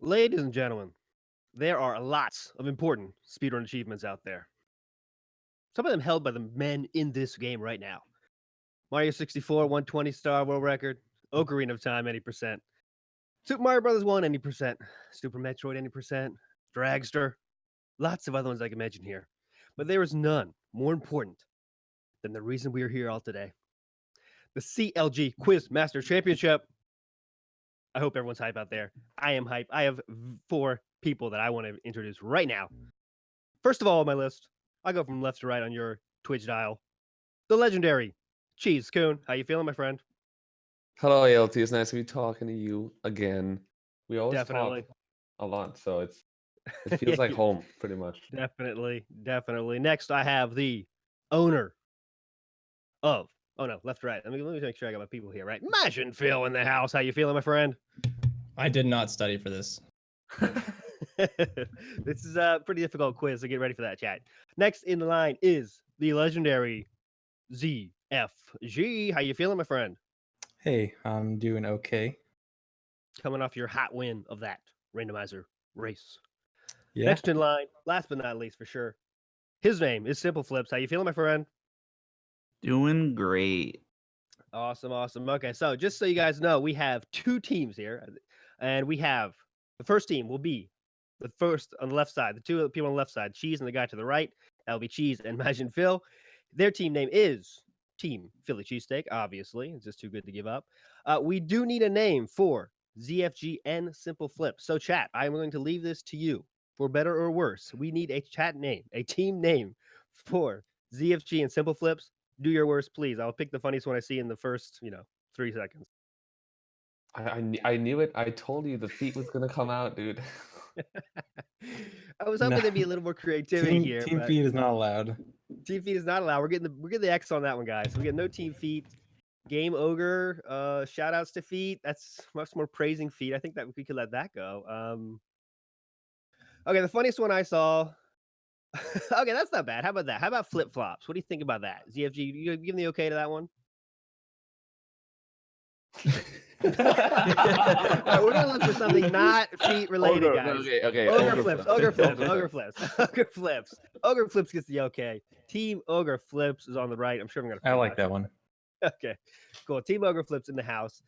Ladies and gentlemen, there are lots of important speedrun achievements out there. Some of them held by the men in this game right now. Mario 64, 120 star world record. Ocarina of Time, 80%. Super Mario Bros. 1, 80%. Super Metroid, 80%. Dragster. Lots of other ones I can mention here. But there is none more important than the reason we are here all today. The CLG Quiz Master Championship. I hope everyone's hype out there. I am hype. I have 4 people that I want to introduce right now. First of all on my list, I'll go from left to right on your Twitch dial. The legendary Cheese Coon. How you feeling, my friend? Hello, ALT. It's nice to be talking to you again. We always Definitely. talk a lot, so it feels like home, pretty much. Definitely. Next, I have the owner of. Oh no, left to right. Let me make sure I got my people here right. Imagine Phil in the house. How you feeling, my friend? I did not study for this. This is a pretty difficult quiz, so get ready for that, chat. Next in the line is the legendary ZFG. How you feeling, my friend? Hey, I'm doing okay. Coming off your hot win of that randomizer race. Yeah. Next in line, last but not least for sure, his name is Simple Flips. How you feeling, my friend? Doing great. Awesome. Okay, so just so you guys know, we have 2 teams here, and we have the first team will be the first on the left side, the 2 people on the left side, Cheese and the guy to the right. That'll be Cheese and Imagine Phil. Their team name is Team Philly Cheesesteak, obviously. It's just too good to give up. We do need a name for ZFG and Simple Flip. So, chat, I'm going to leave this to you. For better or worse, we need a chat name, a team name for ZFG and Simple Flips. Do your worst, please. I'll pick the funniest one I see in the first, 3 seconds. I knew it. I told you the feet was gonna come out, dude. I was hoping there'd be a little more creativity here. Team feed is not allowed. Team feet is not allowed. We're getting the X on that one, guys. We get no team feet. Game Ogre. Shout outs to feet. That's much more praising feet. I think that we could let that go. Okay, the funniest one I saw. Okay, that's not bad. How about that? How about flip flops? What do you think about that? ZFG, you give me the okay to that one? All right, we're gonna look for something not feet related, guys. Okay. Ogre flips gets the okay. Team Ogre Flips is on the right. I'm sure I'm gonna. I like that one. Okay, cool. Team Ogre Flips in the house.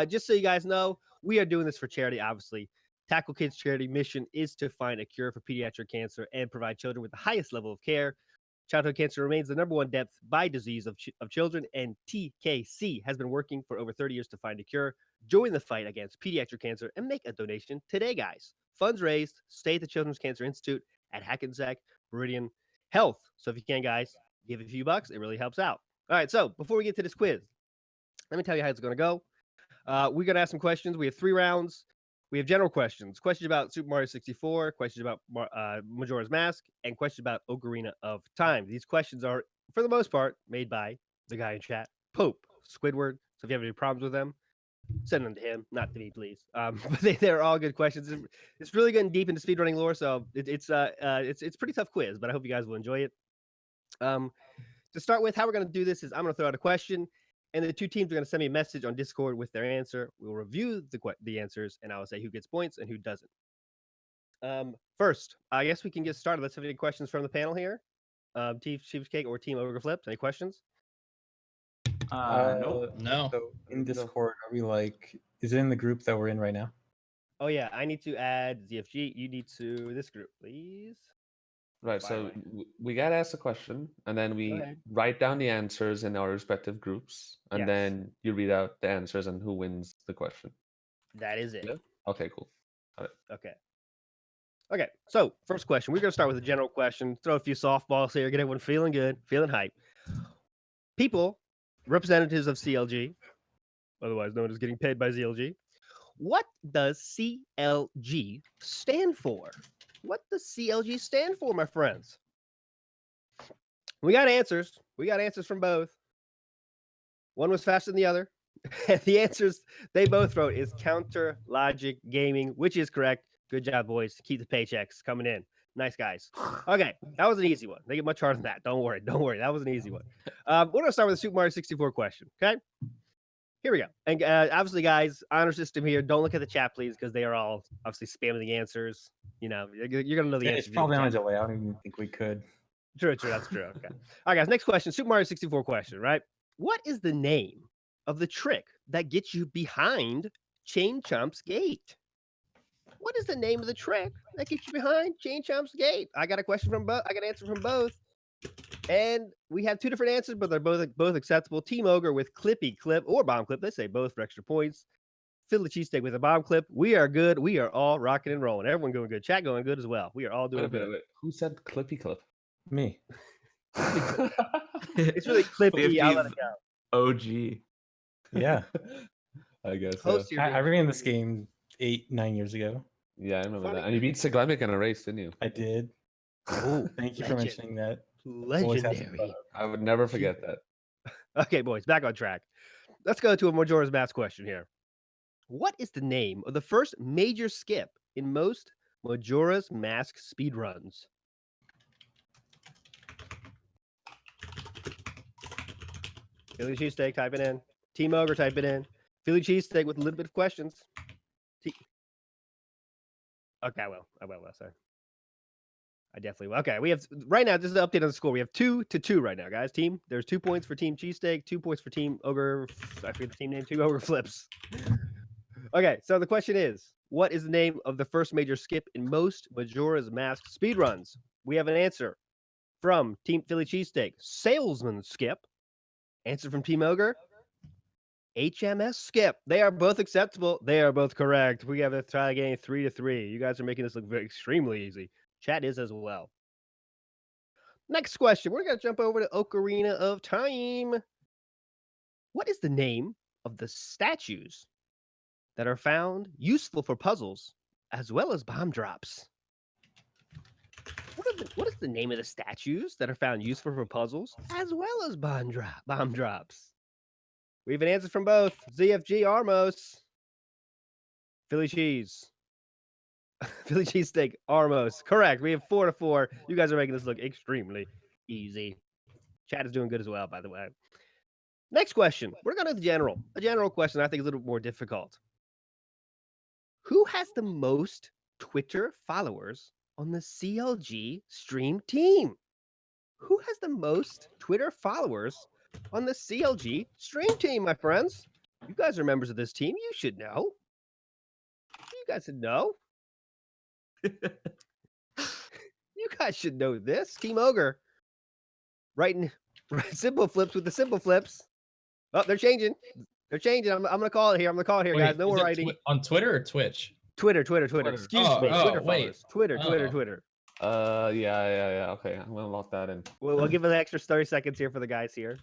Just so you guys know, we are doing this for charity, obviously. Tackle Kids charity mission is to find a cure for pediatric cancer and provide children with the highest level of care. Childhood cancer remains the #1 death by disease of children, and TKC has been working for over 30 years to find a cure. Join the fight against pediatric cancer and make a donation today, guys. Funds raised, stay at the Children's Cancer Institute at Hackensack Meridian Health. So if you can, guys, give a few bucks. It really helps out. All right, so before we get to this quiz, let me tell you how it's going to go. We're going to ask some questions. We have 3 rounds. We have general questions about Super Mario 64, questions about Majora's Mask, and questions about Ocarina of Time. These questions are, for the most part, made by the guy in chat, Pope Squidward. So if you have any problems with them, send them to him, not to me, please. But they're all good questions. It's really getting deep into speedrunning lore, so it's a pretty tough quiz, but I hope you guys will enjoy it. To start with, how we're going to do this is I'm going to throw out a question, and the 2 teams are going to send me a message on Discord with their answer. We'll review the answers, and I will say who gets points and who doesn't. First, I guess we can get started. Let's have any questions from the panel here. Team Cheesecake or Team OgreFlips, any questions? No. So in Discord, are we is it in the group that we're in right now? Oh yeah, I need to add ZFG. You need to this group, please. Right, so we gotta ask a question, and then we write down the answers in our respective groups, and then you read out the answers and who wins the question. That is it. Yeah? Okay, cool. Got it. Okay, so first question. We're going to start with a general question. Throw a few softballs here, get everyone feeling good, feeling hype. People, representatives of CLG, otherwise known as getting paid by ZLG, what does CLG stand for? What does CLG stand for, my friends? We got answers. We got answers from both. One was faster than the other. The answers they both wrote is Counter Logic Gaming, which is correct. Good job, boys. Keep the paychecks coming in. Nice guys. Okay, that was an easy one. They get much harder than that. Don't worry. That was an easy one. We're going to start with a Super Mario 64 question, okay? Here we go. And obviously, guys, honor system here. Don't look at the chat, please, because they are all obviously spamming the answers. You know, you're going to know the answer. It's probably on a delay. I don't even think we could. True. That's true. Okay. All right, guys. Next question. Super Mario 64 question, right? What is the name of the trick that gets you behind Chain Chomp's gate? What is the name of the trick that gets you behind Chain Chomp's gate? I got a question from both. I got an answer from both. And we have two different answers, but they're both acceptable. Team Ogre with Clippy Clip or Bomb Clip. They say both for extra points. Philly Cheesesteak with a Bomb Clip. We are good. We are all rocking and rolling. Everyone going good. Chat going good as well. We are all doing good. Wait. Who said Clippy Clip? Me. It's really clippy. I'll let it go. OG. Yeah. I guess. Host Yeah. I ran this game 8-9 years ago. I remember that. And you beat Siglemic in a race, didn't you? I did. Oh, Thank you for mentioning that. Legendary. I would never forget that. Okay, boys, back on track. Let's go to a Majora's Mask question here. What is the name of the first major skip in most Majora's Mask speedruns? Philly Cheesesteak, type it in. Team Ogre, type it in. Philly Cheesesteak with a little bit of questions. Okay, I will, sorry. I definitely will. Okay, we have right now. This is the update on the score. We have 2-2 right now, guys. Team, there's 2 points for Team Cheesesteak, 2 points for Team Ogre. I forget the team name. Team OgreFlips. Okay, so the question is, what is the name of the first major skip in most Majora's Mask speedruns? We have an answer from Team Philly Cheesesteak, Salesman Skip. Answer from Team Ogre, HMS Skip. They are both acceptable. They are both correct. We have a tie game 3-3. You guys are making this look extremely easy. Chat is as well. Next question. We're going to jump over to Ocarina of Time. What is the name of the statues that are found useful for puzzles as well as bomb drops? What is the name of the statues that are found useful for puzzles as well as bomb drops? We have an answer from both. ZFG Armos. Philly Cheese. Philly Cheesesteak Armos. Correct. We have 4-4. You guys are making this look extremely easy. Chat is doing good as well, by the way. Next question. We're going to the general. A general question I think is a little more difficult. Who has the most Twitter followers on the CLG stream team? Who has the most Twitter followers on the CLG stream team, my friends? You guys are members of this team. You should know. You guys should know. You guys should know this. Team Ogre. Writing simple flips with the simple flips. Oh, they're changing. They're changing. I'm going to call it here. Wait, guys. No more writing. On Twitter or Twitch? Twitter. Excuse me. Twitter followers. Twitter. Yeah. Okay, I'm gonna lock that in. We'll give it an extra 30 seconds here for the guys here.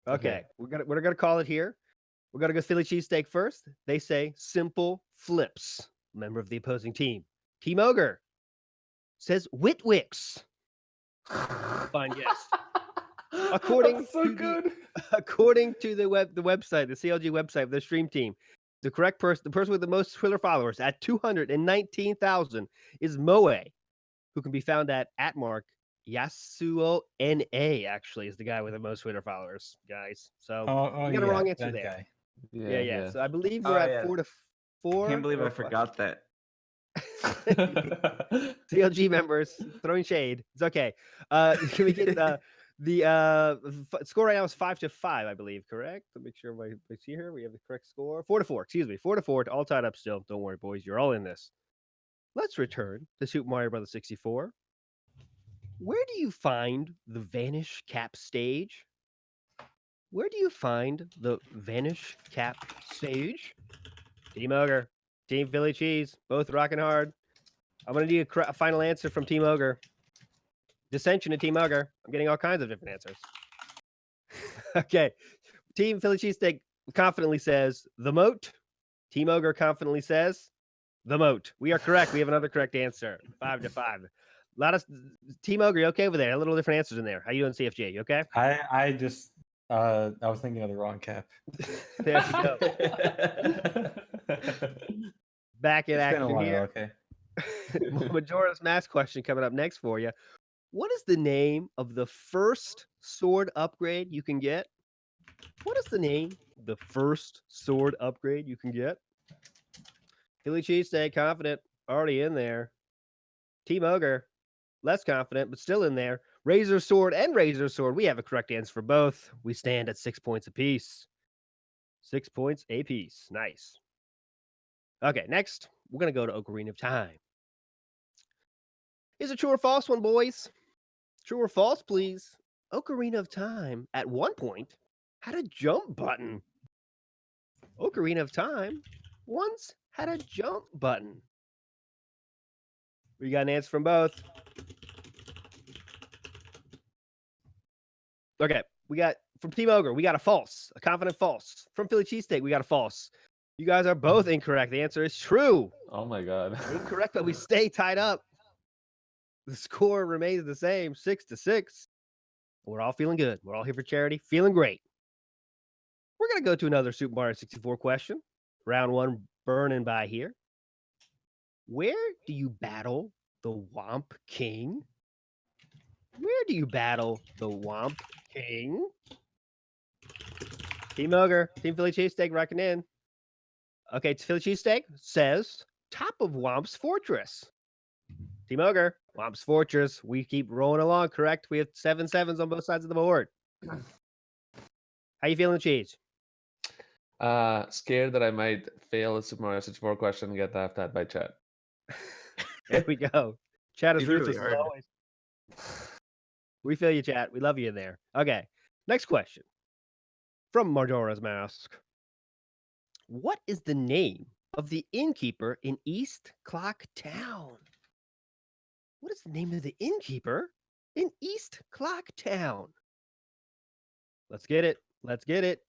Okay. We're gonna call it here. We're gonna go Philly Cheesesteak first. They say simple flips. Member of the opposing team. Team Ogre says Witwix. Fine, yes. According to the website, the CLG website, the stream team, the correct person, the person with the most Twitter followers at 219,000 is Moe, who can be found at @Mark Yasuo NA. Actually, is the guy with the most Twitter followers, guys. So you got a wrong answer there. Guy. Yeah. So I believe we're at 4-4. Can't believe I forgot that. CLG members throwing shade. It's okay. Can we get the score right now is 5-5, I believe, correct? To make sure I see here, we have the correct score. 4-4. Excuse me, 4-4. All tied up still. Don't worry, boys. You're all in this. Let's return to Super Mario Bros. 64. Where do you find the Vanish Cap stage? Where do you find the Vanish Cap stage? Team Ogre, Team Philly Cheese, both rocking hard. I'm going to need a final answer from Team Ogre. Dissension to Team Ogre. I'm getting all kinds of different answers. Okay. Team Philly Cheesesteak confidently says the moat. Team Ogre confidently says the moat. We are correct. We have another correct answer. 5-5. A lot of Team Ogre, you okay over there? A little different answers in there. How you doing, CFJ? You okay? I just I was thinking of the wrong cap. There we go. Back in action here. Okay. Majora's Mask question coming up next for you. What is the name of the first sword upgrade you can get What is the name of the first sword upgrade you can get? Philly cheesesteak, confident, already in there. Team Ogre, less confident, but still in there. Razor sword and razor sword. We have a correct answer for both. We stand at 6 points apiece. 6 points apiece. Nice. Okay, next, we're going to go to Ocarina of Time. Is it true or false one, boys? True or false, please? Ocarina of Time, at one point, had a jump button. Ocarina of Time once had a jump button. We got an answer from both. Okay, we got from Team Ogre, we got a false, a confident false. From Philly Cheesesteak, we got a false. You guys are both incorrect. The answer is true. Oh my god. Incorrect, but we stay tied up. The score remains the same, 6-6. We're all feeling good. We're all here for charity, feeling great. We're going to go to another Super Mario 64 question. Round one burning by here. Where do you battle the Womp King? Where do you battle the Womp King? Team Ogre, Team Philly Cheesesteak rocking in. Okay, Philly Cheesesteak says top of Womp's Fortress. Team Ogre, Womp's Fortress. We keep rolling along, correct? We have 7 sevens on both sides of the board. How you feeling, Cheese? Scared that I might fail a Super Mario 64 question and get laughed at by chat. There we go. Chat is It's really ruthless as hard. always. We feel you, chat. We love you in there. Okay, next question. From Majora's Mask. What is the name of the innkeeper in East Clock Town? What is the name of the innkeeper in East Clock Town? Let's get it. Let's get it.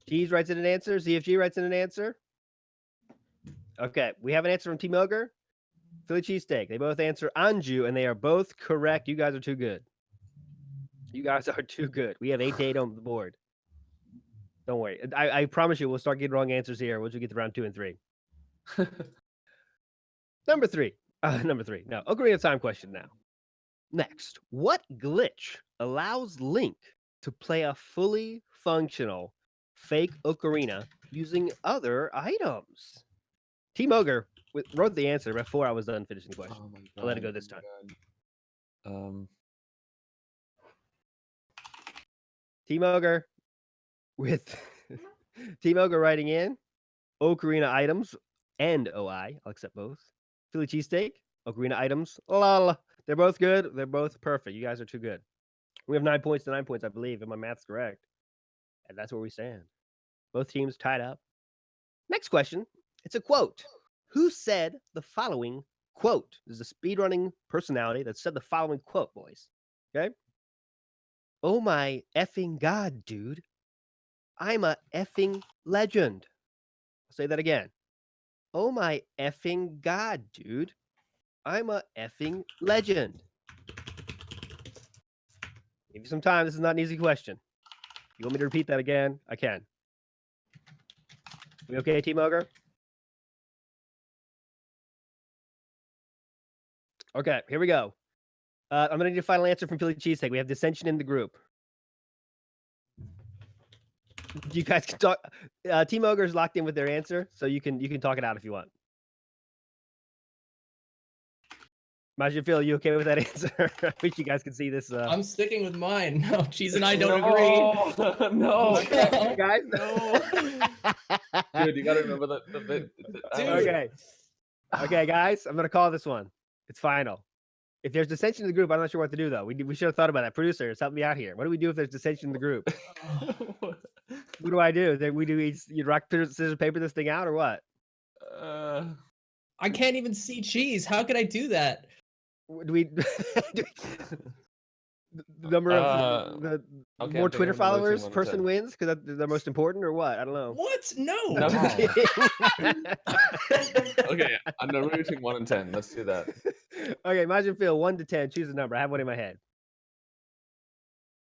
Cheese writes in an answer. ZFG writes in an answer. Okay, we have an answer from Team Ogre. Philly Cheesesteak. They both answer Anju, and they are both correct. You guys are too good. You guys are too good. We have 8-8 on the board. Don't worry. I promise you, we'll start getting wrong answers here once we get to round 2 and 3. Number 3. Number 3. No, Ocarina of Time question now. Next, what glitch allows Link to play a fully functional fake ocarina using other items? Team Ogre wrote the answer before I was done finishing the question. Oh my god. I'll let it go this time. Team Ogre with Team Ogre writing in Ocarina items and OI. I'll accept both. Philly Cheesesteak, Ocarina items. Lol. They're both good. They're both perfect. You guys are too good. We have 9 points to 9 points, I believe, if my math's correct. And that's where we stand. Both teams tied up. Next question. It's a quote. Who said the following quote? There's a speedrunning personality that said the following quote, boys. Okay? Oh my effing god, dude. I'm a effing legend. I'll say that again. Oh my effing god, dude. I'm a effing legend. Give you some time. This is not an easy question. You want me to repeat that again? I can. We okay, Team Ogre? Okay, here we go. I'm going to need a final answer from Philly Cheesesteak. We have dissension in the group. You guys can talk. Team Ogre is locked in with their answer, so you can talk it out if you want. Major Phil, you okay with that answer? I wish you guys could see this. I'm sticking with mine. No, Cheese and I don't agree. No, Okay, guys. No. dude, you gotta remember the bit. Okay. Okay, guys, I'm gonna call this one. It's final. If there's dissension in the group, I'm not sure what to do though. We should have thought about that. Producers, help me out here. What do we do if there's dissension in the group? What do I do? You rock, scissors, paper this thing out or what? I can't even see Cheese. How could I do that? Do we? The number of the okay, more I'm Twitter thinking followers one person instead. wins because they're most important or what? I don't know. What? No. No. I'm just kidding. Okay, I'm number between 1 and 10. Let's do that. Okay, Majin Phil, 1 to 10. Choose a number. I have one in my head.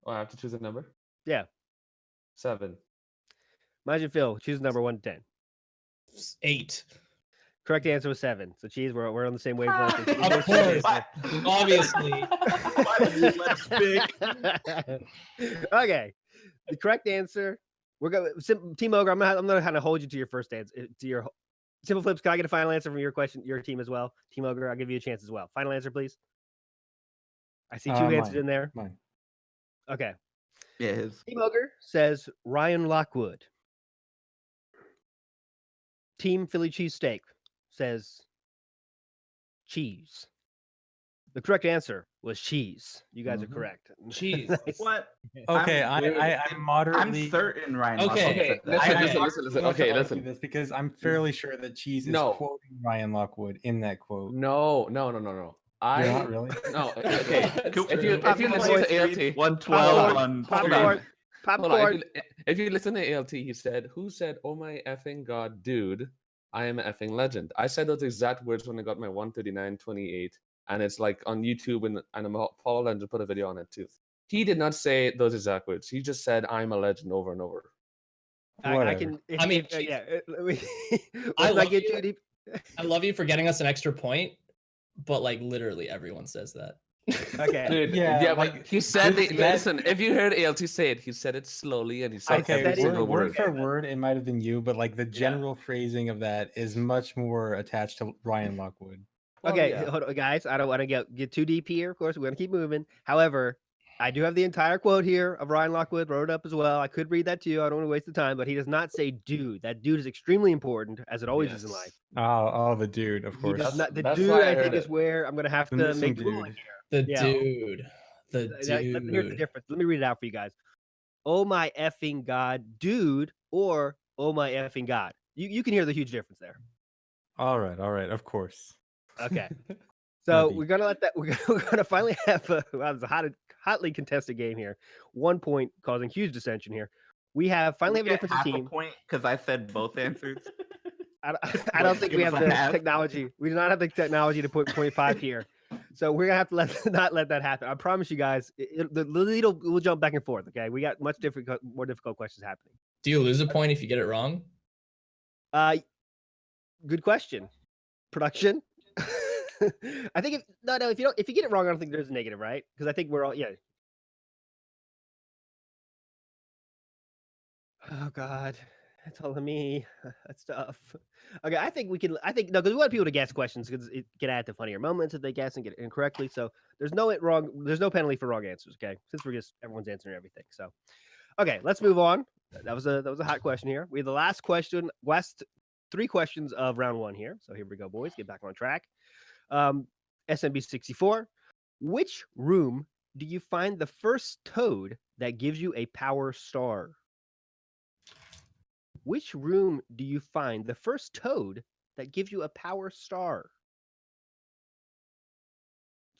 Oh, I have to choose a number? Yeah. 7. Majin Phil, choose a number 1 to 10. 8. Correct answer was 7. So, Cheese, we're on the same wavelength. Of course. Obviously. Okay. The correct answer. We're going. Team Ogre. I'm gonna kind of hold you to your first answer. To your Simple Flips. Can I get a final answer from your question, your team as well? Team Ogre. I'll give you a chance as well. Final answer, please. I see two answers in there. Mine. Okay. Yeah, his. Team Ogre says Ryan Lockwood. Team Philly Cheesesteak says cheese. The correct answer was cheese. You guys are correct. Cheese. Nice. What? Okay, I'm I'm moderately. certain Ryan. Okay. Lockwood said that. Listen. Okay, listen. This because I'm fairly sure that cheese is No. quoting Ryan Lockwood in that quote. No. You're not really. No. Okay. That's if true. you listen to ALT, 112 on Popcorn. stream. Popcorn. If you listen to ALT, he said, "Who said, oh my effing god, dude, I am an effing legend." I said those exact words when I got my 139.28, and it's like on YouTube, and Paul Legend put a video on it too. He did not say those exact words. He just said, "I'm a legend" over and over. I can. I mean, yeah. Let's love not get you. too deep. I love you for getting us an extra point, but like literally everyone says that. Okay. Dude, Yeah, but like, he said this- listen, if you heard ALT say it, he said it slowly and he said Okay, every single word word. for word, it might have been you, but like the general phrasing of that is much more attached to Ryan Lockwood. Well, Okay, yeah. hold on, guys. I don't want to get too deep here. Of course, we're gonna keep moving. However, I do have the entire quote here of Ryan Lockwood wrote up as well. I could read that to you. I don't want to waste the time, but he does not say dude. That dude is extremely important, as it always is in Yes. life. Oh, the dude, of He course. does not. The That's dude, why I I think, heard is it. where I'm gonna have The to missing make the ruling dude. here. The Yeah. dude. The Here's the dude. difference. Let me read it out for you guys. Oh my effing god, dude, or oh my effing god. You can hear the huge difference there. All right, of course. Okay. Not So deep. we're gonna let that. We're gonna finally have a, wow, it's a hotly contested game here. 1 point causing huge dissension here. We have finally have a Get difference of half a team. point because I said both answers. I don't think give we us have a the half. technology. We do not have the technology to put 0.5 here. So we're gonna have to not let that happen. I promise you guys, the lead will jump back and forth. Okay, we got more difficult questions happening. Do you lose a point if you get it wrong? Good question. Production. I think if you get it wrong, I don't think there's a negative, right? Because I think we're all Oh God, that's all of me. That's tough. Okay, I think no, because we want people to guess questions because it can add to funnier moments if they guess and get it incorrectly. So there's no penalty for wrong answers. Okay, since everyone's answering everything. So okay, let's move on. That was a hot question here. We have the last 3 questions of round 1 here. So here we go, boys. Get back on track. SMB 64. Which room do you find the first toad that gives you a power star? Which room do you find the first toad that gives you a power star?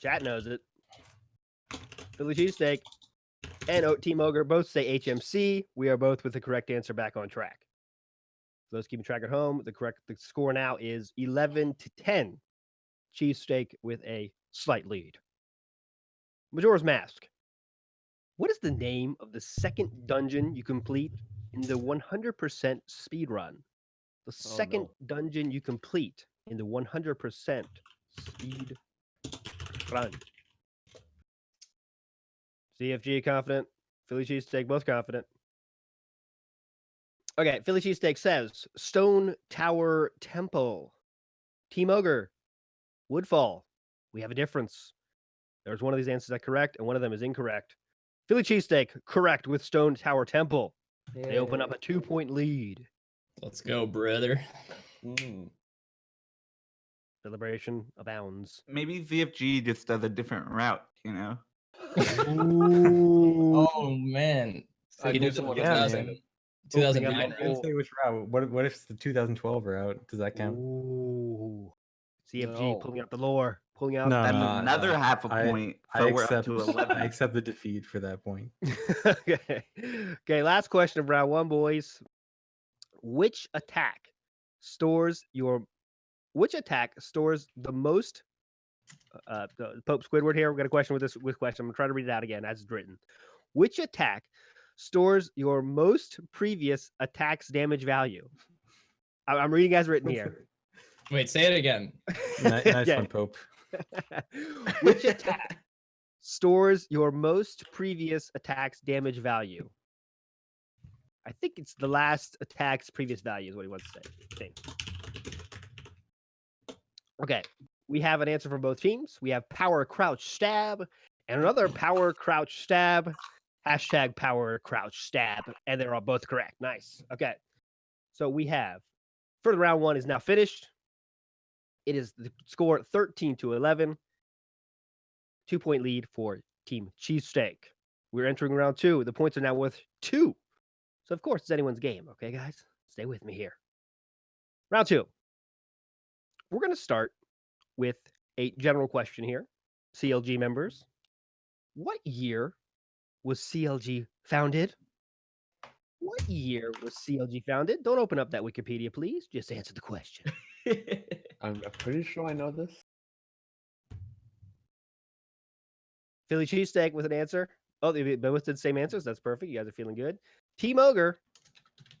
Chat knows it. Philly Cheesesteak and Team Ogre both say HMC. We are both with the correct answer back on track. For those keeping track at home, the score now is 11-10. Cheesesteak with a slight lead. Majora's Mask. What is the name of the second dungeon you complete in the 100% speedrun? The second dungeon you complete in the 100% speed run. CFG confident. Philly Cheesesteak both confident. Okay, Philly Cheesesteak says Stone Tower Temple. Team Ogre, Woodfall. We have a difference. There's one of these answers that's correct, and one of them is incorrect. Philly Cheesesteak, correct with Stone Tower Temple. They open up a 2-point lead. Let's go, brother. Celebration abounds. Maybe ZFG just does a different route, you know? Ooh. Oh man. I He do did someone the else 2009 I didn't say which route. What if it's the 2012 route? Does that count? Ooh. CFG No. pulling out the lore. Pulling out. That's another half a point. So we're up to 11. I accept the defeat for that point. Okay, last question of round 1, boys. Which attack stores the most Pope Squidward here? We've got a question with question. I'm gonna try to read it out again as it's written. Which attack stores your most previous attack's damage value? I'm reading as written here. Wait, say it again. Nice one, Pope. Which attack stores your most previous attack's damage value? I think it's the last attack's previous value is what he wants to say. I think. Okay. We have an answer from both teams. We have power crouch stab and another power crouch stab. Hashtag power crouch stab. And they're all both correct. Nice. Okay. So we have for round 1 is now finished. It is the score 13-11. 2-point lead for Team Cheesesteak. We're entering round 2. The points are now worth 2. So, of course, it's anyone's game. Okay, guys? Stay with me here. Round 2. We're going to start with a general question here. CLG members, what year was CLG founded? What year was CLG founded? Don't open up that Wikipedia, please. Just answer the question. I'm pretty sure I know this. Philly Cheesesteak with an answer. Oh, they both did the same answers. That's perfect. You guys are feeling good. Team Ogre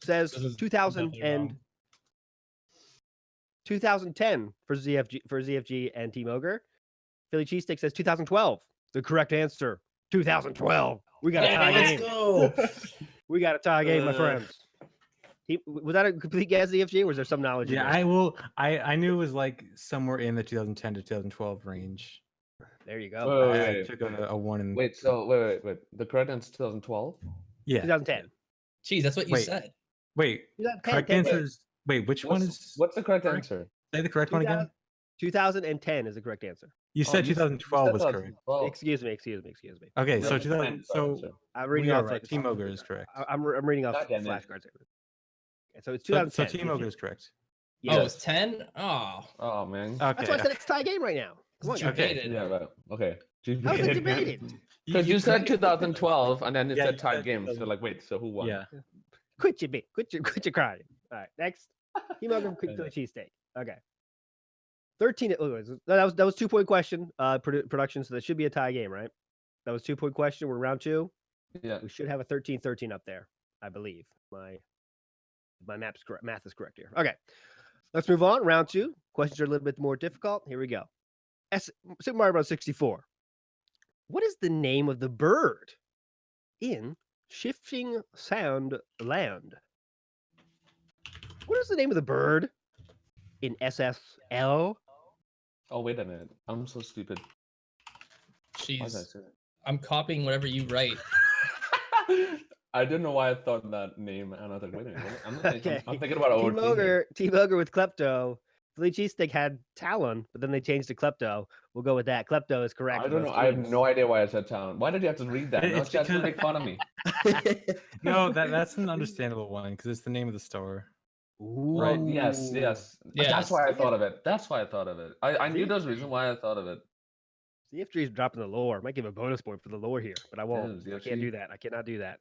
says This is 2000 definitely and wrong. 2010 for ZFG and Team Ogre. Philly Cheesesteak says 2012. The correct answer, 2012. We got a tie Let's game. go. We got a tie game, my Uh, friends. Was that a complete guess, ZFG, or was there some knowledge? in Yeah, there? I knew it was like somewhere in the 2010 to 2012 range. There you go. Wait, I wait, took a one in. wait. So wait. The correct answer is 2012. Yeah. 2010. Jeez, that's what you Wait. said. Wait. 2010, Correct 10, answer is. Wait, which one is? What's the correct correct? answer? Say the correct one again. 2010 is the correct answer. You said 2012 was correct. Excuse me. Okay, Yeah, so it's 2000. 10, So answer. I'm we reading are off right. like Team Ogre is correct. I'm reading off God damn it. flashcards. Okay, so it's So 2010. Team Ogre is correct. Yeah. Oh, it's 10? Oh, Oh man. That's Okay. why I said it's a tie game right now. Come on, it's guys. Okay. debated. Yeah, right. Okay. How's it debated? Because you said 2012 and then it Yeah, said you tied said game. So 2000. like, wait. So who won? Yeah. Quit your crying. All right, next. Team Ogre quick Philly cheesesteak. Okay. 13. Oh, that was 2-point question. Production. So that should be a tie game, right? That was 2-point question. We're round 2. Yeah. We should have a 13-13 up there, I believe. My math is correct here. Okay. Let's move on. Round 2. Questions are a little bit more difficult. Here we go. Super Mario Bros. 64. What is the name of the bird in Shifting Sound Land? What is the name of the bird in SSL? Oh wait a minute. I'm so stupid. Why did I Jeez. say that? I'm copying whatever you write. I didn't know why I thought that name, and I was like, wait a minute. I'm thinking, Okay. I'm thinking about Team OT here. Ogre with Klepto. Philly Cheesesteak had Talon, but then they changed to Klepto. We'll go with that. Klepto is correct. I don't know. I have no idea why I said talent. Why did you have to read that? Now It's chat's gonna because- make fun of me. No, that's an understandable one because it's the name of the store. Right? Yes. Yes. That's why I thought of it. I knew there was a reason why I thought of it. CFG is dropping the lore. Might give a bonus point for the lore here, but I won't. Yeah, I can't ZFG. do that. I cannot do that.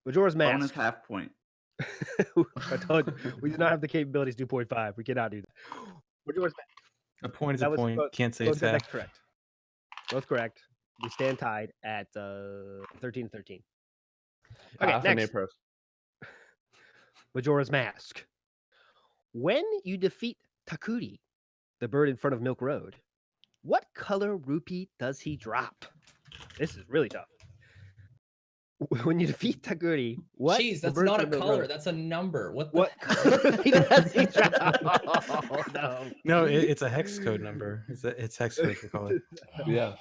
Majora's Bonus Mask. half point. I told you, we do not have the capabilities to do 0.5. We cannot do that. Majora's Mask. A point is That a was point. both- Can't say Both it's said half. that's correct. Both correct. We stand tied at 13-13. Okay, Half an A next. pros. Majora's Mask. When you defeat Takuri, the bird in front of Milk Road, what color rupee does he drop? This is really tough. When you defeat Takuri, what? Jeez, the that's bird in not a front of Milk color. Road, That's a number. What the What color rupee does he drop? Oh, no. No, it's a hex code number. It's hex code for color, Yeah.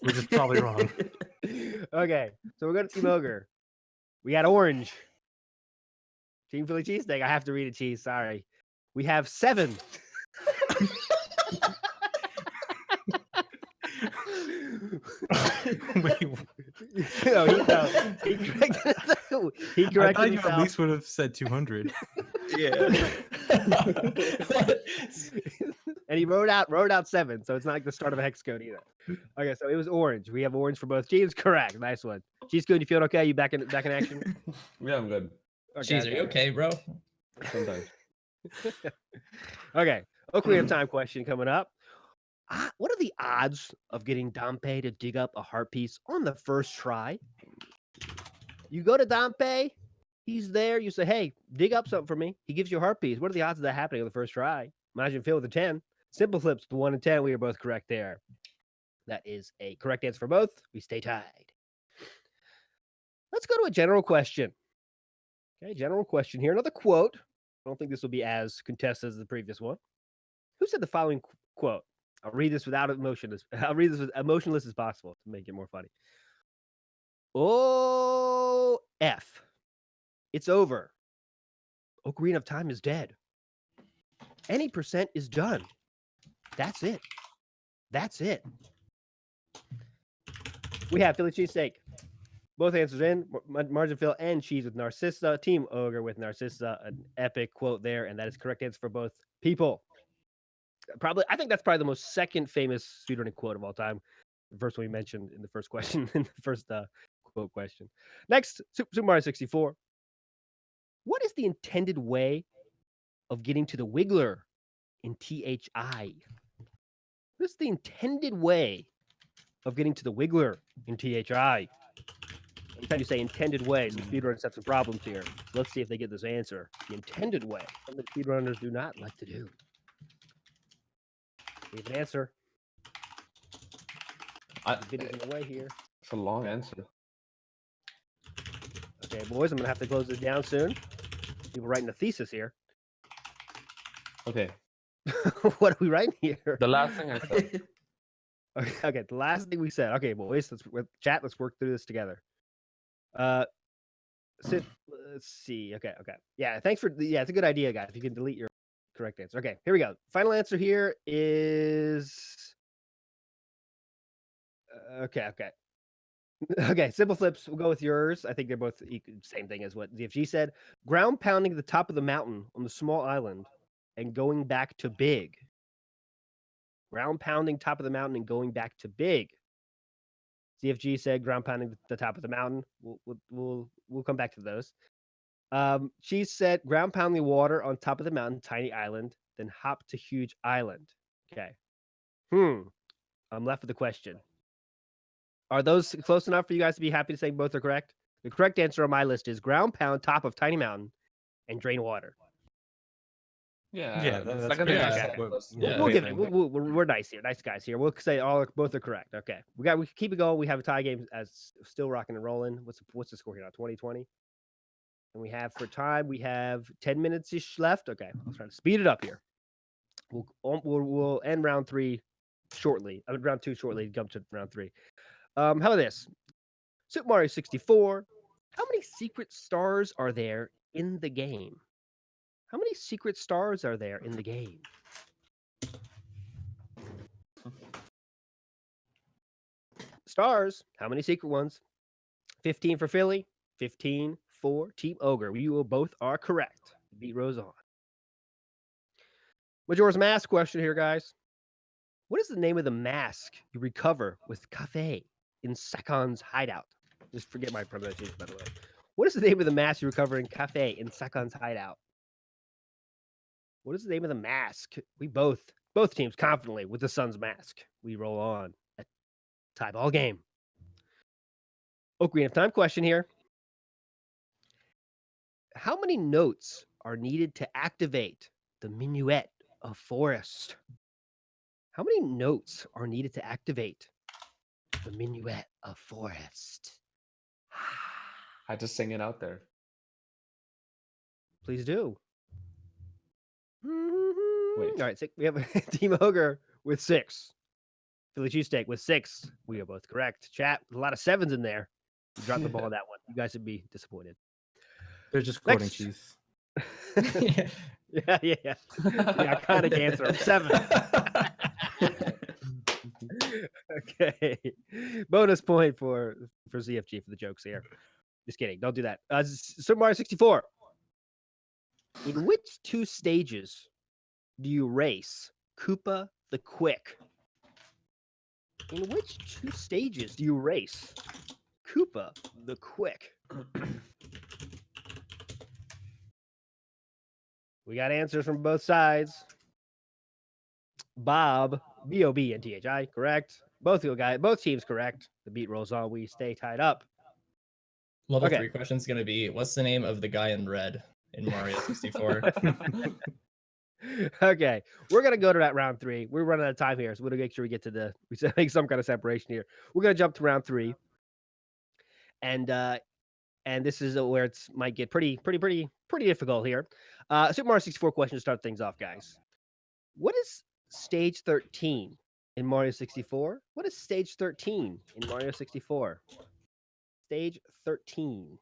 which is probably wrong. Okay, so we're going to Team Ogre. We got orange. Team Philly Cheesesteak. I have to read it, cheese. Sorry. We have 7. Wait, No, he corrected he I corrected thought you himself. at least would have said 200. Yeah. And he wrote out 7, so it's not like the start of a hex code either. Okay, so it was orange. We have orange for both teams. Correct. Nice one. Cheese good. You feel okay? You back in action? Yeah, I'm good. Jeez, are you okay, bro? Sometimes. Okay. Ocarina of Time question coming up. What are the odds of getting Dampé to dig up a heart piece on the first try? You go to Dampé, he's there. You say, "Hey, dig up something for me." He gives you a heart piece. What are the odds of that happening on the first try? Imagine Phil with a 10. Simple flips to 1 and 10. We are both correct there. That is a correct answer for both. We stay tied. Let's go to a general question. Okay, general question here. Another quote. I don't think this will be as contested as the previous one. Who said the following quote? I'll read this without emotion. I'll read this as emotionless as possible to make it more funny. Oh, F. It's over. Ocarina of Time is dead. Any percent is done. That's it. That's it. We have Philly cheesesteak. Both answers in. Margin Phil and cheese with Narcissa. Team Ogre with Narcissa. An epic quote there, and that is correct answer for both people. I think that's probably the most second famous speedrunning quote of all time. The first one we mentioned in the first question, in the first quote question. Next, Super Mario 64. What is the intended way of getting to the Wiggler in THI? What is the intended way of getting to the Wiggler in THI? Anytime you say intended way, some speedrunners have some problems here. Let's see if they get this answer. The intended way. Something speedrunners do not like to do. We have an answer. Video's in the way here. It's a long answer. Okay, boys, I'm gonna have to close this down soon. People writing a thesis here. Okay. What are we writing here? The last thing I said. Okay, the last thing we said. Okay, boys, let's work through this together. Let's see. Okay. Yeah, thanks for it's a good idea, guys. If you can delete your correct answer. Okay, here we go. Final answer here is okay. Simple flips. We'll go with yours. I think they're both same thing as what ZFG said. Ground pounding the top of the mountain on the small island and going back to big. Ground pounding top of the mountain and going back to big. ZFG said ground pounding the top of the mountain. We'll come back to those. She said ground pounding water on top of the mountain, tiny island, then hop to huge island. Okay. I'm left with a question. Are those close enough for you guys to be happy to say both are correct? The correct answer on my list is ground pound top of tiny mountain and drain water. Yeah, that's like a pretty nice good. plus. Yeah. We'll give it. We're nice here, nice guys here. We'll say both are correct. Okay, we can keep it going. We have a tie game as still rocking and rolling. What's the score here now? 20-20. And we have for time, we have 10 minutes ish left. Okay, I'll try to speed it up here. We'll end round 3 shortly. Round 2 shortly. Jump to round 3. How about this? Super Mario 64. How many secret stars are there in the game? How many secret stars are there in the game? Stars. How many secret ones? 15 for Philly. 15 for Team Ogre. You both are correct. The beat rolls on. Majora's Mask question here, guys. What is the name of the mask you recover with Cafe in Sakon's hideout? Just forget my pronunciation, by the way. What is the name of the mask you recover in Cafe in Sakon's hideout? What is the name of the mask? We both teams confidently with the Sun's mask. We roll on. A tie ball game. Ocarina of Time question here. How many notes are needed to activate the Minuet of Forest? How many notes are needed to activate the Minuet of Forest? I just sing it out there. Please do. Wait. All right, we have Team Ogre with 6. Philly cheesesteak with 6. We are both correct. Chat, a lot of 7s in there. You dropped the ball on that one. You guys would be disappointed. They're just quoting Next. cheese. Yeah. The iconic answer of 7. Okay. Bonus point for ZFG for the jokes here. Just kidding. Don't do that. Super Mario 64. In which 2 stages do you race Koopa the Quick? In which 2 stages do you race Koopa the Quick? We got answers from both sides. Bob, B-O-B and T-H-I, correct. Both teams correct. The beat rolls on. We stay tied up. Level 3 question is going to be, what's the name of the guy in red in Mario 64? Okay, we're going to go to that round 3. We're running out of time here, so we're going to make sure we get to we make some kind of separation here. We're going to jump to round 3. And and this is where it's might get pretty difficult here. Super Mario 64 question to start things off, guys. What is stage 13 in Mario 64? What is stage 13 in Mario 64? Stage 13.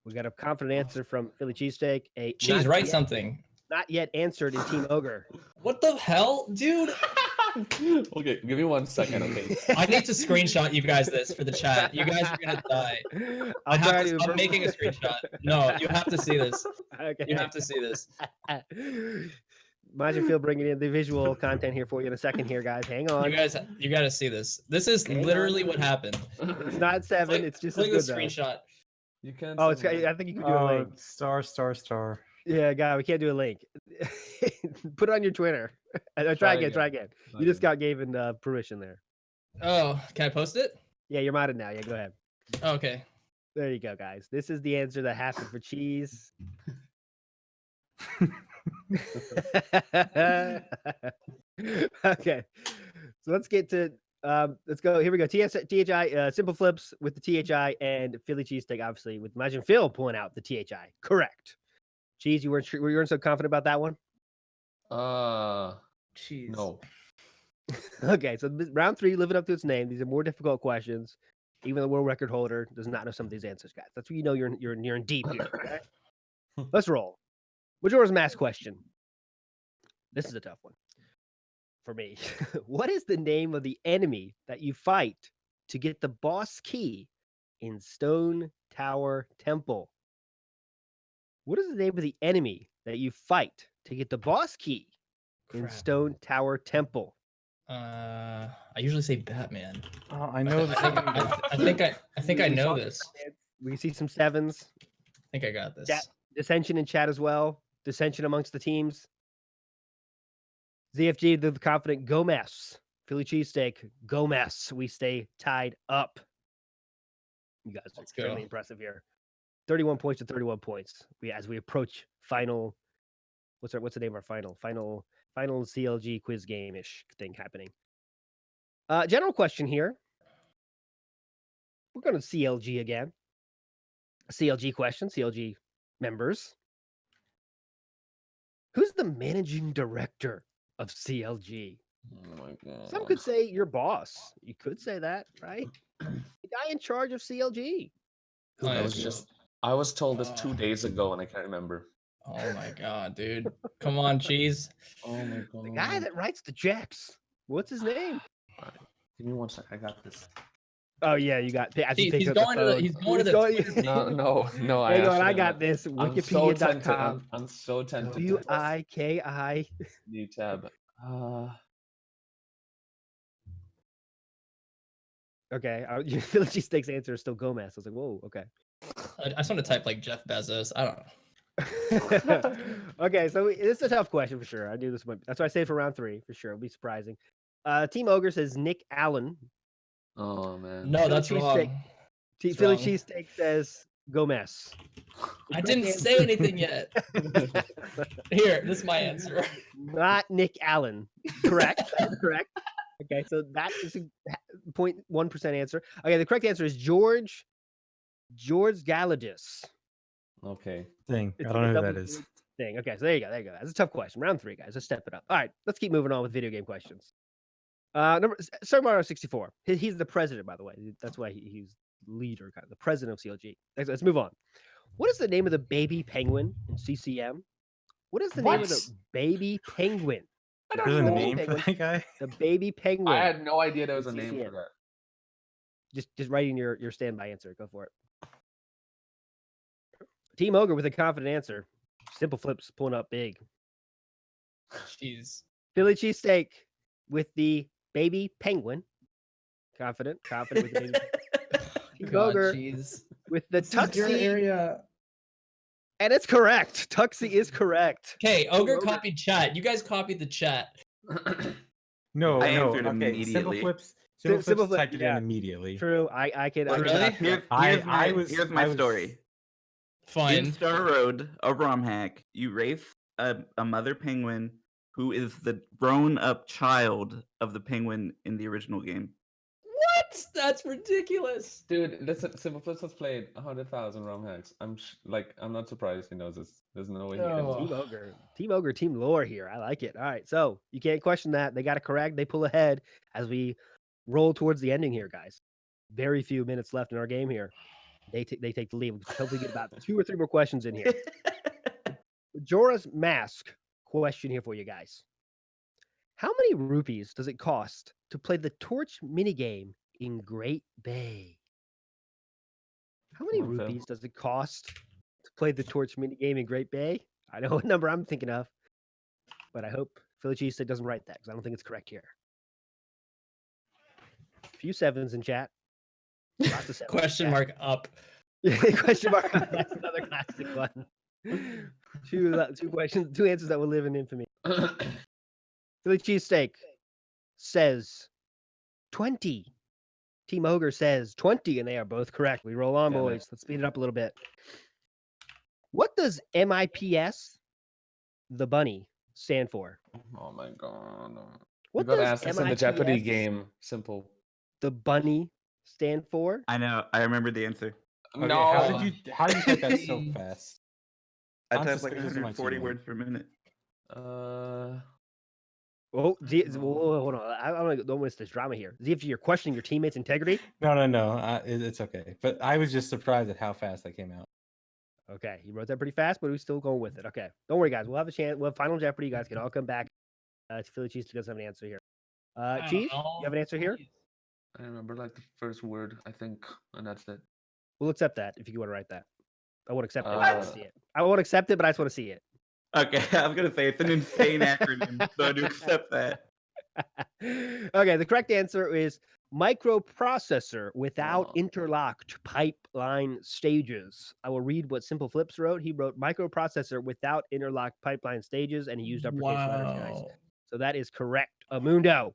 We got a confident answer from Philly Cheesesteak. Cheese, write something. Not yet answered in Team Ogre. What the hell, dude? Okay, give me 1 second, okay? I need to screenshot you guys this for the chat. You guys are gonna die. I'm making a screenshot. No, you have to see this. Okay. You have to see this. Imagine Phil bringing in the visual content here for you in a second here, guys. Hang on. You gotta see this. This is literally what happened. It's not 7. It's just click as the good, screenshot. You can't. Oh, it's. I think you can do a link. Star. Yeah, guy, we can't do a link. Put it on your Twitter. Try again. You just got given permission there. Oh, can I post it? Yeah, you're modded now. Yeah, go ahead. Okay. There you go, guys. This is the answer that happened for Cheese. Okay, so let's get to let's go. Here we go. THI Simple Flips with the THI and Philly Cheesesteak, obviously, with Imagine Phil pulling out the THI. Correct. Cheese, you weren't so confident about that one? Jeez. No. Okay, so round 3, living up to its name. These are more difficult questions. Even the world record holder does not know some of these answers, guys. That's when you know you're in deep here. Okay? Let's roll. Majora's Mask question. This is a tough one for me. What is the name of the enemy that you fight to get the boss key in Stone Tower Temple? What is the name of the enemy that you fight to get the boss key in Stone Tower Temple? I usually say Batman. Oh, I know this. I think I know this. We see some 7s. I think I got this. Dissension in chat as well. Dissension amongst the teams. ZFG, the confident Gomez. Philly Cheesesteak, Gomez. We stay tied up. You guys are extremely impressive here. 31 points to 31 points. As we approach final. What's the name of our final CLG quiz game-ish thing happening. General question here. We're going to CLG again. CLG question, CLG members. Who's the managing director of CLG? Oh my god. Some could say your boss. You could say that, right? The guy in charge of CLG. I was told this 2 days ago and I can't remember. Oh my god, dude. Come on, Cheese. Oh my god. The guy that writes the checks. What's his name? Give me 1 second. I got this. Oh yeah, you got. He's going to the. No. Hang on, I got this. Wikipedia.com. I'm so tempted. WIKI. New tab. Okay, Philly Cheesesteak's answer is still Gomez. I was like, whoa, okay. I just want to type like Jeff Bezos. I don't know. Okay, so it's a tough question for sure. I knew this one. That's why I saved for round 3 for sure. It'll be surprising. Team Ogre says Nick Allen. Oh man. No, that's wrong. Philly Cheesesteak says Gomez. I didn't say anything yet. Here, this is my answer. Not Nick Allen. Correct. Correct. Okay, so that is a 0.1% answer. Okay, the correct answer is George Galadis. Okay. I don't know who that is. Okay, so there you go. That's a tough question. Round 3, guys. Let's step it up. All right, let's keep moving on with video game questions. Super Mario 64. He's the president, by the way. That's why he's leader, kind of the president of CLG. Let's move on. What is the name of the baby penguin in CCM? What is the name of the baby penguin? There's a name for that guy? The baby penguin. I had no idea there was a name for that. Just writing your standby answer. Go for it. Team Ogre with a confident answer. Simple Flips pulling up big. Jeez. Philly Cheesesteak with the baby penguin. Confident with the baby. Team Ogre with the Tuxie area. And it's correct. Tuxie is correct. Okay, Ogre copied chat. You guys copied the chat. No. answered Okay, immediately. Simple Flips typed it in immediately. True. I can. Really? Here's my story. Fine. In Star Road, a ROM hack, you race a mother penguin who is the grown-up child of the penguin in the original game. What? That's ridiculous. Dude, listen, Simple Flips has played 100,000 ROM hacks. I'm not surprised he knows this. There's no way he can. Oh. Team Ogre, Team Lore here. I like it. All right, so you can't question that. They got it correct. They pull ahead as we roll towards the ending here, guys. Very few minutes left in our game here. They take the lead. We'll hopefully get about 2 or 3 more questions in here. Majora's Mask question here for you guys. How many rupees does it cost to play the torch minigame in Great Bay? How many Come on, Phil. rupees does it cost to play the torch minigame in Great Bay? I know what number I'm thinking of, but I hope Philly Cheesesteak doesn't write that because I don't think it's correct here. A few sevens in chat. Lots of sevens. Question mark up. Question mark. That's another classic one. Two questions, 2 answers that will live in infamy. Philly Cheesesteak says 20. Team Ogre says 20, and they are both correct. We roll on, Damn it. boys. Let's speed it up a little bit. What does MIPS, the bunny, stand for? Oh my god. What You gotta does ask this in the Jeopardy MIPS, game. Simple. the bunny, stand for? I know. I remember the answer. Okay, No. how did you type that so fast? I I'm typed like suspicious of my 140 teammate. words per minute. Oh, hold on. I don't miss this drama here. ZFG, you're questioning your teammates' integrity? No. It's okay. But I was just surprised at how fast that came out. Okay, you wrote that pretty fast, but we're still going with it. Okay, don't worry, guys. We'll have a chance. We'll have Final Jeopardy. You guys can all come back. Philly Cheese doesn't have an answer here. Cheese, you have an answer here? I remember like the first word, I think, and that's it. We'll accept that if you want to write that. I won't accept it. I want to see it. I won't accept it, but I just want to see it. Okay, I was gonna say it's an insane acronym, so I do accept that. Okay, the correct answer is microprocessor without interlocked pipeline stages. I will read what Simple Flips wrote. He wrote microprocessor without interlocked pipeline stages, and he used uppercase letters, guys. Wow. So that is correct. Amundo.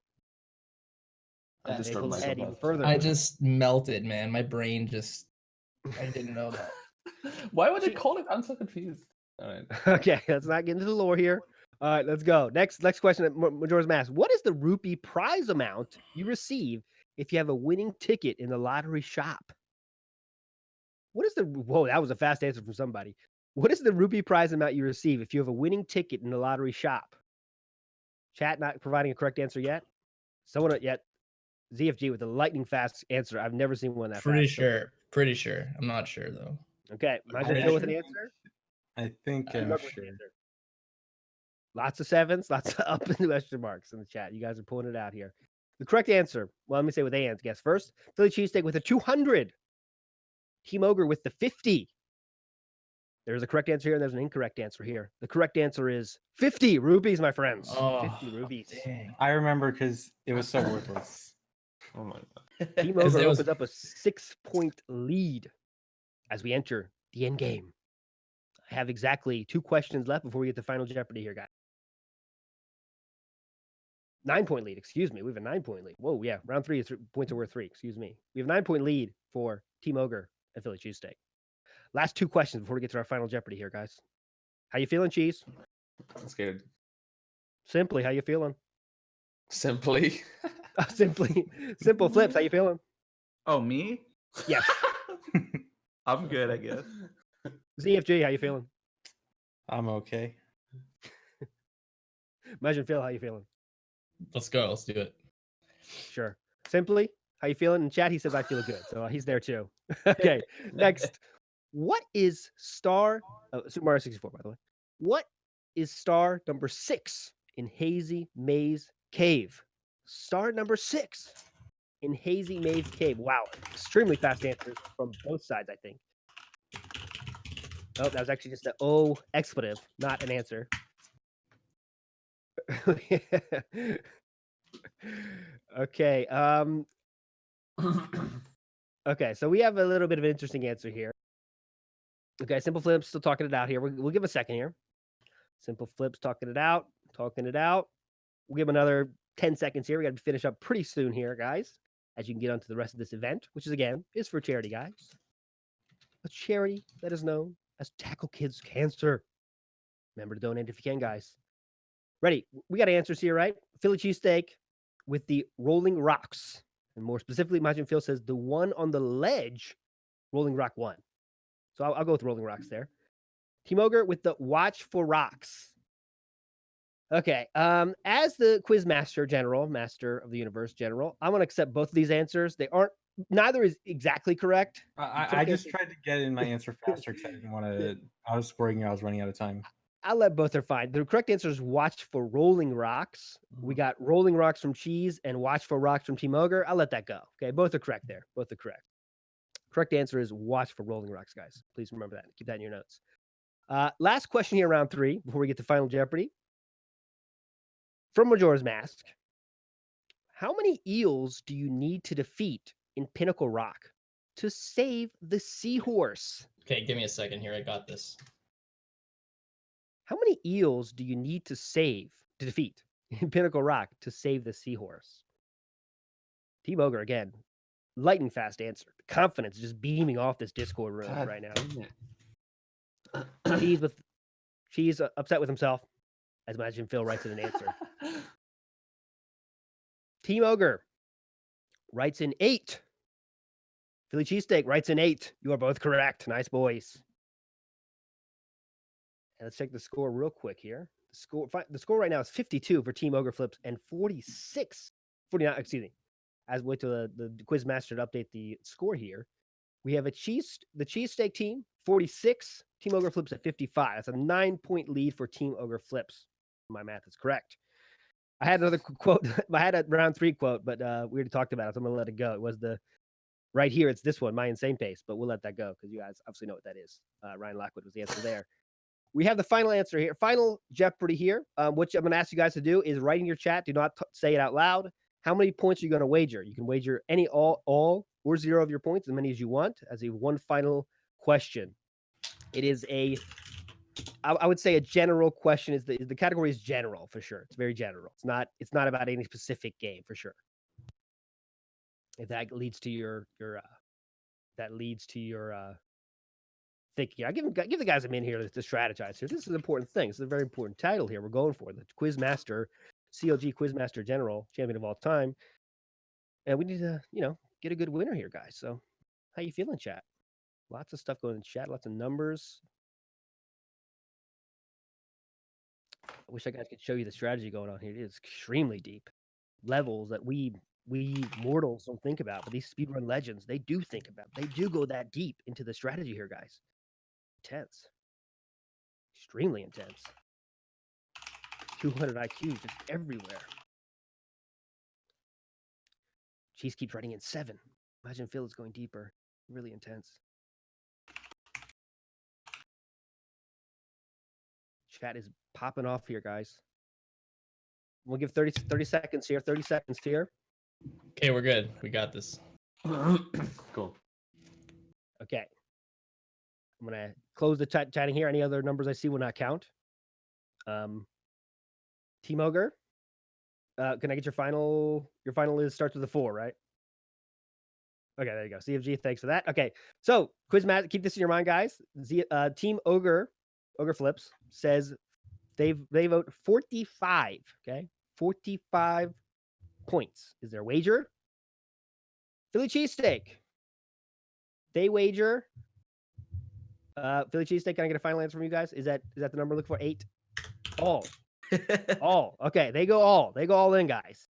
I They destroyed pull myself. ahead even further. I just melted, man. My brain just. I didn't know that. Why would they call it? I'm so confused. All right. Okay, let's not get into the lore here. All right, let's go. Next question at Majora's Mask. What is the rupee prize amount you receive if you have a winning ticket in the lottery shop? What is the whoa? That was a fast answer from somebody. What is the rupee prize amount you receive if you have a winning ticket in the lottery shop? Chat not providing a correct answer yet. Someone yet. ZFG with a lightning fast answer. I've never seen one that Pretty fast. sure. Pretty sure. I'm not sure though. Okay, Major Pretty Phil with an sure. answer. I think I'm I'm Doug with an sure. answer. Lots of sevens, lots of up and question marks in the chat. You guys are pulling it out here. The correct answer, well, let me say what they guess first. Philly Cheesesteak with a 200. Team Ogre with the 50. There's a correct answer here, and there's an incorrect answer here. The correct answer is 50 rupees, my friends. Oh, 50 rupees. dang. I remember because it was so worthless. Oh my god. Team 'Cause Ogre it was- opens up a 6-point lead as we enter the end game. I have exactly 2 questions left before we get to Final Jeopardy here, guys. 9-point lead, excuse me. We have a 9-point lead. Whoa, yeah. Round 3 is points are worth 3, excuse me. We have a 9-point lead for Team Ogre and Philly Cheesesteak. Last 2 questions before we get to our Final Jeopardy here, guys. How you feeling, Cheese? I'm scared. Simply, how you feeling? Simply. Simple Flips, how you feeling? Oh, me? Yes. I'm good, I guess. ZFG, how you feeling? I'm okay. Imagine Phil, how you feeling? Let's go. Let's do it. Sure. Simply, how you feeling? In chat, he says I feel good, so he's there too. Okay, next. What is star Super Mario 64, by the way? What is star number 6 in Hazy Maze Cave? Star number 6 in Hazy Maze Cave. Wow, extremely fast answers from both sides, I think. Oh, that was actually just an O expletive, not an answer. Okay. Okay, so we have a little bit of an interesting answer here. Okay, Simple Flips still talking it out here. We'll give a second here. Simple Flips talking it out. We'll give another 10 seconds here. We got to finish up pretty soon here, guys, as you can get onto the rest of this event, which is, again, is for charity, guys. A charity that is known as Tackle Kids Cancer. Remember to donate if you can, guys. Ready? We got answers here, right? Philly Cheesesteak with the Rolling Rocks. And more specifically, Majin Phil says the one on the ledge, Rolling Rock 1. So I'll go with Rolling Rocks there. Team Ogre with the Watch for Rocks. Okay. As the quiz master general, master of the universe general, I'm going to accept both of these answers. Neither is exactly correct. I just tried to get in my answer faster because I didn't want to. I was worrying I was running out of time. I'll let both are fine. The correct answer is Watch for Rolling Rocks. We got Rolling Rocks from Cheese and Watch for Rocks from Team Ogre. I'll let that go. Okay, both are correct there. Both are correct. Correct answer is Watch for Rolling Rocks, guys. Please remember that. Keep that in your notes. Last question here, round 3, before we get to Final Jeopardy. From Majora's Mask, how many eels do you need to defeat in Pinnacle Rock to save the seahorse? Okay, give me a second here. I got this. How many eels do you need to defeat in Pinnacle Rock to save the seahorse? Team Ogre, again, light and fast answer. The confidence just beaming off this Discord room right now. She's upset with himself, as Majin Phil writes in an answer. Team Ogre writes in 8. Philly Cheesesteak writes in 8. You are both correct. Nice boys. And let's check the score real quick here. The score right now is 52 for Team OgreFlips and 49, excuse me. As we wait till the quiz master to update the score here. We have the Cheesesteak team, 46. Team OgreFlips at 55. That's a 9-point lead for Team OgreFlips. My math is correct. I had another quote. I had a round 3 quote, but we already talked about it, so I'm going to let it go. It was right here. It's this one, My Insane Pace, but we'll let that go because you guys obviously know what that is. Ryan Lockwood was the answer there. We have the final answer here. Final Jeopardy here, which I'm going to ask you guys to do is write in your chat. Do not say it out loud. How many points are you going to wager? You can wager any, all, or 0 of your points, as many as you want, as a one final question. It is I would say a general question. The category is general for sure. It's very general. It's not about any specific game for sure. If that leads to your thinking, I give the guys a minute here to strategize here. This is an important thing. This is a very important title here. We're going for the Quizmaster, CLG Quizmaster General, champion of all time, and we need to get a good winner here, guys. So, how you feeling, chat? Lots of stuff going in chat. Lots of numbers. I wish I guys could show you the strategy going on here. It is extremely deep levels that we mortals don't think about, but these speedrun legends, they do think about. They do go that deep into the strategy here, guys. Intense. Extremely intense. 200 IQ just everywhere. Cheese keeps writing in 7. Imagine Phil is going deeper. Really intense. Chat is popping off here, guys. We'll give 30 seconds here. 30 seconds here. Okay, we're good. We got this. Cool. Okay. I'm going to close the chatting here. Any other numbers I see will not count. Team Ogre, can I get your final? Your final starts with a 4, right? Okay, there you go. CFG, thanks for that. Okay, so Quizmaster, keep this in your mind, guys. Team OgreFlips says they vote 45. Okay, 45 points is their wager. Philly Cheesesteak, they wager. Philly Cheesesteak, can I get a final answer from you guys? Is that the number looking for? 8? All. Okay, they go all. They go all in, guys.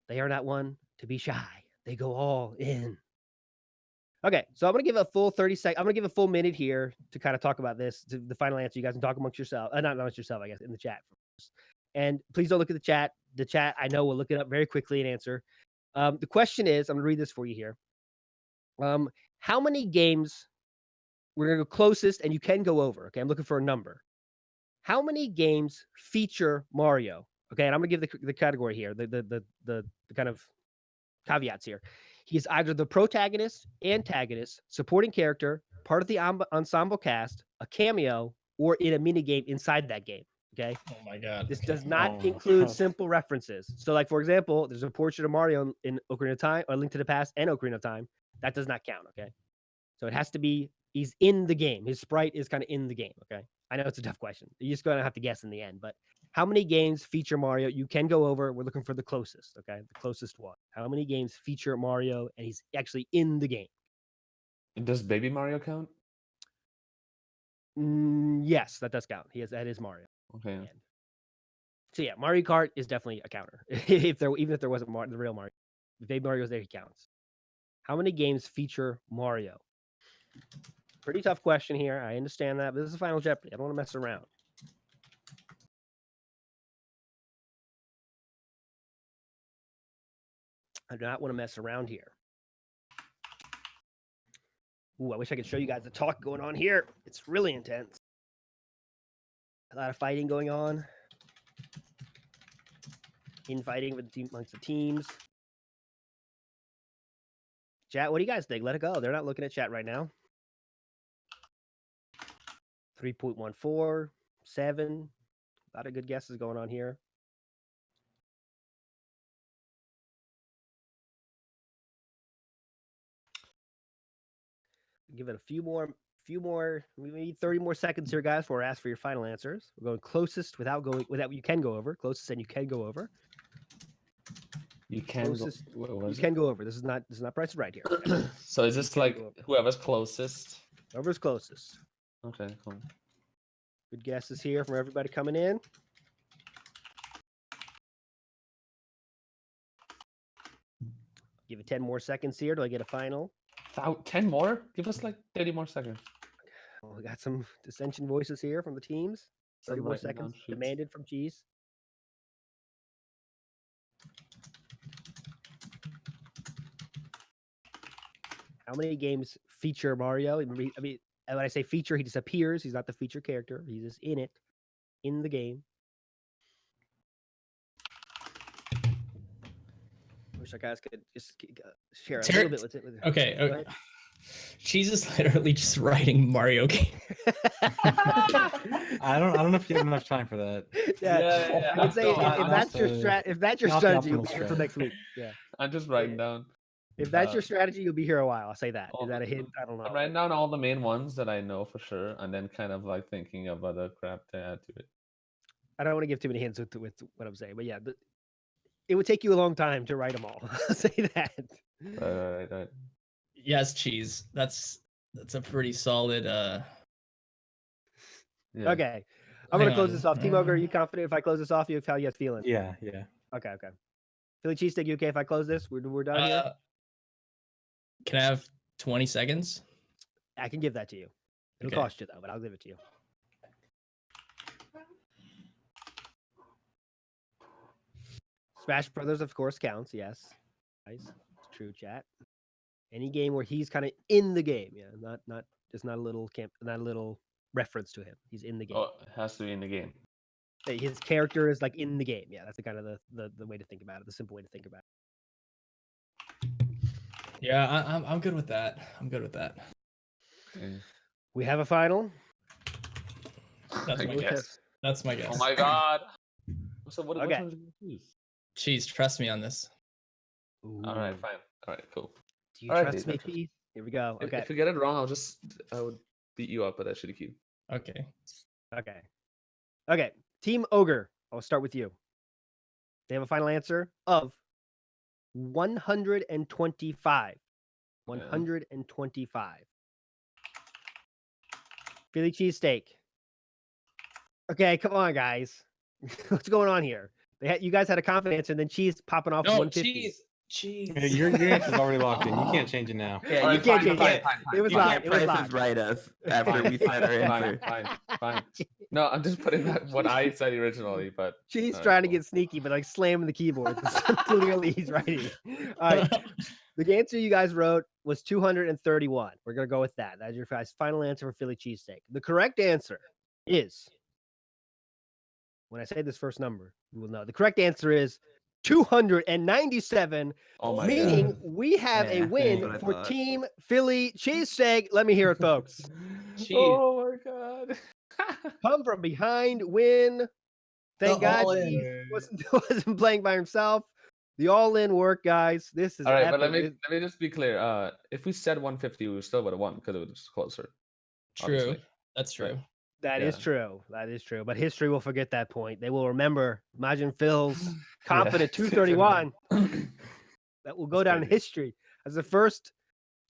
They are not one to be shy. They go all in. Okay, so I'm going to give a full 30 seconds. I'm going to give a full minute here to kind of talk about this, to the final answer. You guys can talk amongst yourself. Not amongst yourself, I guess, in the chat. And please don't look at the chat. The chat, I know, will look it up very quickly and answer. The question is, I'm going to read this for you here. How many games, we're going to go closest, and you can go over. Okay, I'm looking for a number. How many games feature Mario? Okay, and I'm going to give the category here, the kind of caveats here. He's either the protagonist, antagonist, supporting character, part of the ensemble cast, a cameo, or in a mini game inside that game. Okay. Oh my God. This does not include simple references. So, like for example, there's a portrait of Mario in Ocarina of Time, or Link to the Past, and Ocarina of Time. That does not count. Okay. So it has to be he's in the game. His sprite is kind of in the game. Okay. I know it's a tough question. You're just going to have to guess in the end. But how many games feature Mario? You can go over. We're looking for the closest, okay? The closest one. How many games feature Mario and he's actually in the game? Does Baby Mario count? Yes, that does count. That is Mario. Okay. Yeah. So yeah, Mario Kart is definitely a counter. Even if there wasn't the real Mario, if Baby Mario's there, he counts. How many games feature Mario? Pretty tough question here. I understand that, but this is Final Jeopardy. I don't want to mess around. I do not want to mess around here. Ooh, I wish I could show you guys the talk going on here. It's really intense. A lot of fighting going on. Infighting amongst the teams. Chat, what do you guys think? Let it go. They're not looking at chat right now. 3.14, 7. A lot of good guesses going on here. Give it a few more, maybe 30 more seconds here, guys, before I ask for your final answers. We're going closest without you can go over. Closest and you can go over. You can Closest, go. you can go over. This is not Price is Right here. So is this like whoever's closest? Whoever's closest. Okay, cool. Good guesses here from everybody coming in. Give it 10 more seconds here till I get a final. 10 more? Give us like 30 more seconds. Oh, we got some dissension voices here from the teams. 30 more seconds demanded from Cheese. How many games feature Mario? I mean, when I say feature, he just appears. He's not the feature character. He's just in it, in the game. Wish you guys could just share a little bit with it. Okay. Cheese is literally just writing Mario game. I don't know if you have enough time for that. Yeah. I would say if that's your strategy, you'll be here till next week. Yeah. I'm just writing down. If that's your strategy, you'll be here a while. I'll say that. Is that a hint? I don't know. I'm writing down all the main ones that I know for sure, and then kind of like thinking of other crap to add to it. I don't want to give too many hints with what I'm saying, but yeah, it would take you a long time to write them all. I'll say that. Right. Yes, Cheese. That's a pretty solid. Yeah. Okay, I'm gonna close this off. Team Ogre, are you confident if I close this off? How you guys feeling? Yeah. Okay. Philly cheesesteak, you okay if I close this? We're done here. Can I have 20 seconds? I can give that to you. It'll cost you though, but I'll give it to you. Smash Brothers, of course, counts. Yes, nice, true, chat. Any game where he's kind of in the game, yeah, not just not a little reference to him. He's in the game. Oh, it has to be in the game. His character is like in the game. Yeah, that's the kind of the way to think about it. The simple way to think about it. Yeah, I'm good with that. Okay. We have a final. That's my guess. That's my guess. Oh my god. So what? Okay. Which ones did you choose? Cheese, trust me on this. Ooh. All right, fine. All right, cool. Do you trust me, Keith? Here we go. Okay. If you get it wrong, I would beat you up at that shitty cube. Okay. Team Ogre, I'll start with you. They have a final answer of 125. 125. Philly cheesesteak. Okay, come on, guys. What's going on here? You guys had a confident answer, and then Cheese popping off 150. Cheese. Yeah, your answer's already locked in. You can't change it now. Yeah, you can't change it. It was locked. You can't Price is Right us after we said our answer. Fine. No, I'm just putting that what I said originally, but Cheese trying to get sneaky, but like slamming the keyboard. Clearly, he's writing. All right. The answer you guys wrote was 231. We're gonna go with that. That's your guys' final answer for Philly cheesesteak. The correct answer is, when I say this first number, you will know. The correct answer is 297. Oh my meaning God. we have a win for Team Philly cheesesteak. Let me hear it, folks. Oh my God. Come from behind, win. Thank God he wasn't playing by himself. The all-in work, guys. This is all right. epic. But let me just be clear. If we said 150, we still would have won because it was closer. True. Obviously. That's true. That is true. That is true. But history will forget that point. They will remember. Imagine Phil's confident 231. That will go down in history as the first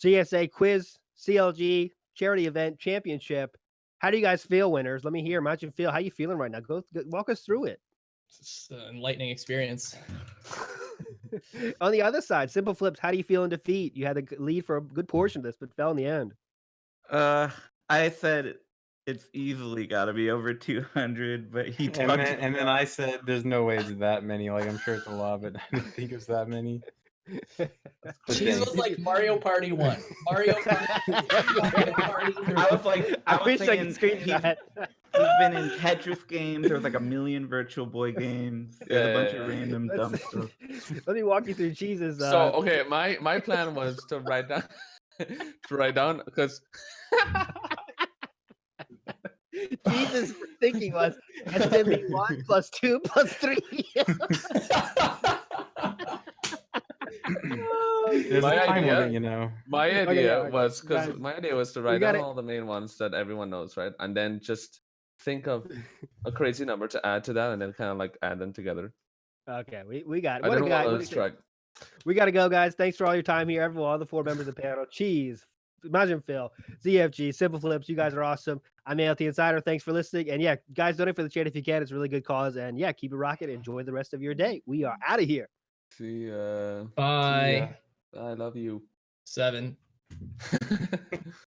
GSA quiz CLG charity event championship. How do you guys feel, winners? Let me hear. Imagine Phil, how you feeling right now? Go walk us through it. It's an enlightening experience. On the other side, Simple Flips, how do you feel in defeat? You had the lead for a good portion of this, but fell in the end. I said it's easily got to be over 200, but he and then I said there's no way it's that many. Like I'm sure it's a lot, but I didn't think it was that many. Cheese was like Mario Party 1. Mario Party 3. I was like, I wish I could screenshot that. He's been in Tetris games. There was like a million Virtual Boy games. There's a bunch of random dumb stuff. Let me walk you through Cheese's. So okay, my plan was to write down because Jesus' thinking was SMB 1 plus 2 plus 3. My idea, you know. My idea Okay, was because guys, my idea was to write down all the main ones that everyone knows, right? And then just think of a crazy number to add to that, and then kind of like add them together. Okay, we got it. I What a didn't guy! want to distract. We got to go, guys. Thanks for all your time here, everyone, all the 4 members of the panel. Cheese, Imagine Phil, ZFG, Simple Flips. You guys are awesome. I'm ALTINSIDER. Thanks for listening. And yeah, guys, donate for the charity if you can. It's a really good cause. And yeah, keep it rocking. Enjoy the rest of your day. We are out of here. See ya. Bye. I love you. 7.